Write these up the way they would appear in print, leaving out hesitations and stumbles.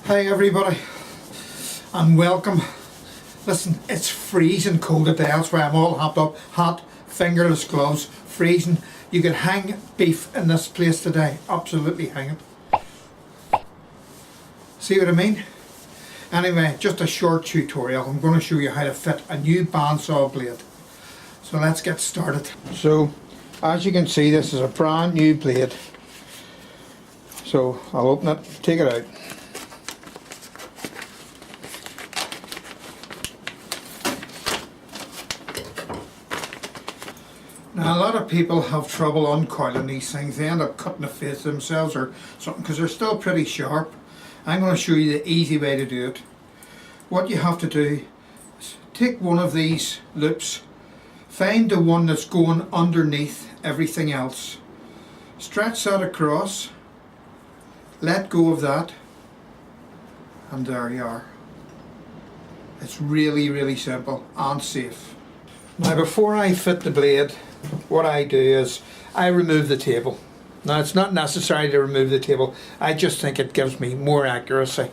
Hi everybody and welcome. Listen, it's freezing cold today, that's why I'm all hopped up, hot, fingerless gloves, freezing. You can hang beef in this place today, absolutely hang it. See what I mean? Anyway, just a short tutorial. I'm going to show you how to fit a new bandsaw blade. So let's get started. So as you can see, this is a brand new blade. So I'll open it, take it out. Now a lot of people have trouble uncoiling these things. They end up cutting the face of themselves or something because they're still pretty sharp. I'm going to show you the easy way to do it. What you have to do is take one of these loops, find the one that's going underneath everything else, stretch that across, let go of that, and there you are. It's really simple and safe. Now before I fit the blade, what I do is I remove the table. Now it's not necessary to remove the table, I just think it gives me more accuracy.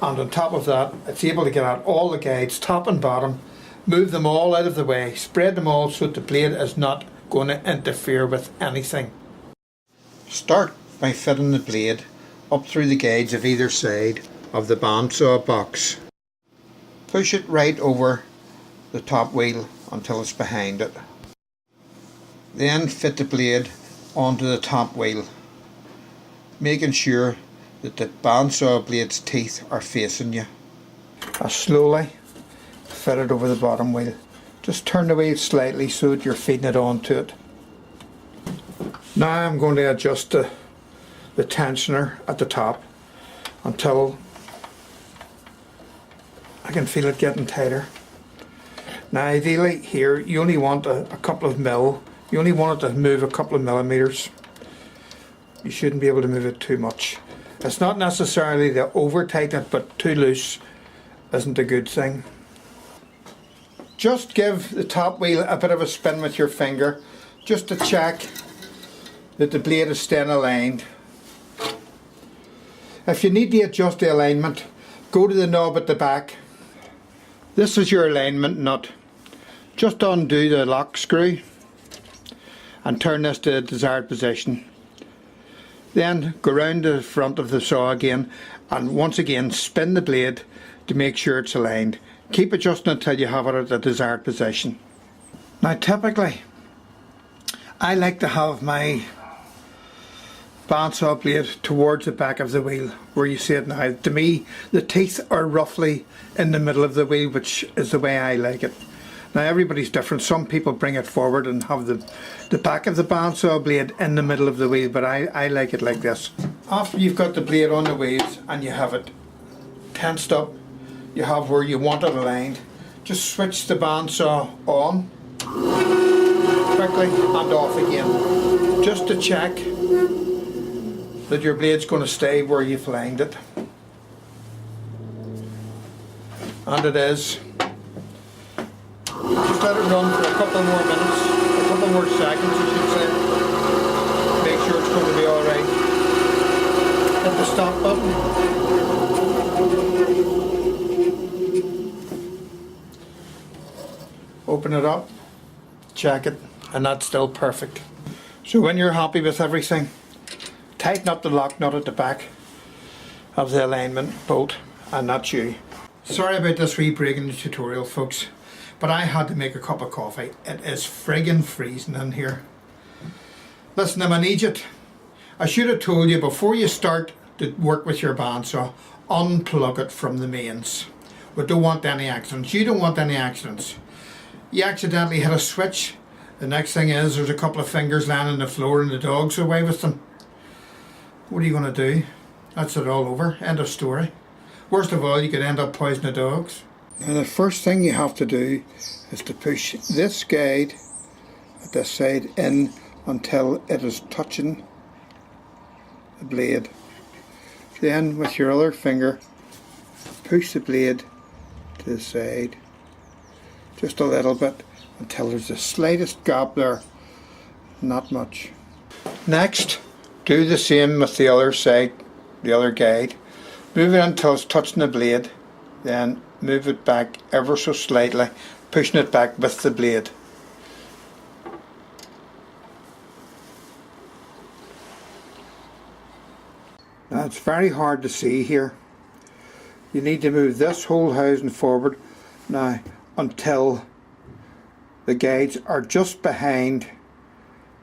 And on top of that, it's able to get out all the guides, top and bottom, move them all out of the way, spread them all so that the blade is not going to interfere with anything. Start by fitting the blade up through the guides of either side of the bandsaw box. Push it right over the top wheel until it's behind it. Then fit the blade onto the top wheel, making sure that the bandsaw blade's teeth are facing you. Slowly fit it over the bottom wheel. Just turn the wheel slightly so that you're feeding it onto it. Now I'm going to adjust the tensioner at the top until I can feel it getting tighter. Now ideally here you only want a couple of mil. You only want it to move a couple of millimeters. You shouldn't be able to move it too much. It's not necessarily to over tighten it, but too loose isn't a good thing. Just give the top wheel a bit of a spin with your finger just to check that the blade is staying aligned. If you need to adjust the alignment, go to the knob at the back. This is your alignment nut. Just undo the lock screw and turn this to the desired position. Then go round the front of the saw again and once again spin the blade to make sure it's aligned. Keep adjusting until you have it at the desired position. Now typically I like to have my bandsaw blade towards the back of the wheel where you see it now. To me the teeth are roughly in the middle of the wheel, which is the way I like it. Now everybody's different. Some people bring it forward and have the back of the bandsaw blade in the middle of the wheel, but I like it like this. After you've got the blade on the wheels and you have it tensed up, you have where you want it aligned, just switch the bandsaw on quickly and off again, just to check that your blade's going to stay where you've lined it. And it is. Just let it run for a couple more minutes, a couple more seconds I should say. Make sure it's going to be alright. Hit the stop button. Open it up, check it, and that's still perfect. So when you're happy with everything, tighten up the lock nut at the back of the alignment bolt, and that's you. Sorry about this wee break in the tutorial folks, but I had to make a cup of coffee. It is friggin' freezing in here. Listen, I'm an idiot. I should have told you before you start to work with your bandsaw, unplug it from the mains. We don't want any accidents. You don't want any accidents. You accidentally hit a switch, the next thing is there's a couple of fingers lying on the floor and the dog's away with them. What are you going to do? That's it all over. End of story. Worst of all, you could end up poisoning the dogs. Now the first thing you have to do is to push this guide at this side in until it is touching the blade. Then with your other finger push the blade to the side just a little bit until there's the slightest gap there, not much. Next, do the same with the other side, the other guide. Move it until it's touching the blade, then move it back ever so slightly, pushing it back with the blade. Now it's very hard to see here. You need to move this whole housing forward now until the guides are just behind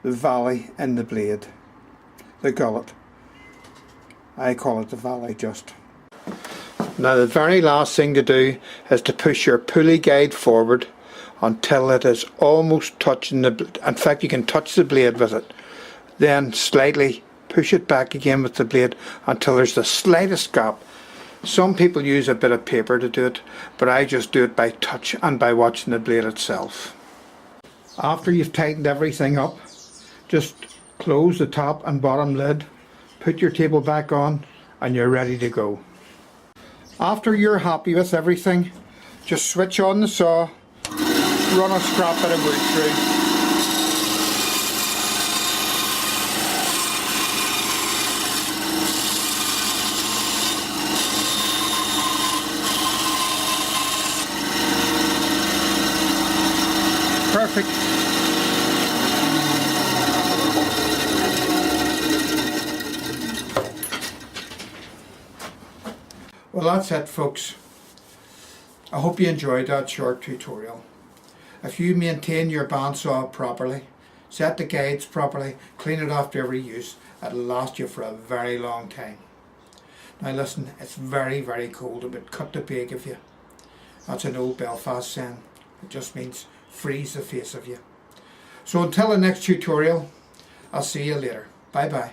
the valley in the blade, the gullet. I call it the valley just. Now the very last thing to do is to push your pulley guide forward until it is almost touching the blade. In fact, you can touch the blade with it. Then slightly push it back again with the blade until there's the slightest gap. Some people use a bit of paper to do it, but I just do it by touch and by watching the blade itself. After you've tightened everything up, just close the top and bottom lid, put your table back on, and you're ready to go. After you're happy with everything, just switch on the saw, run a scrap bit of wood through. Perfect. Well, that's it, folks. I hope you enjoyed that short tutorial. If you maintain your bandsaw properly, set the guides properly, clean it after every use, it'll last you for a very long time. Now listen, it's very, very cold. It would cut the bake of you. That's an old Belfast saying. It just means freeze the face of you. So until the next tutorial, I'll see you later. Bye bye.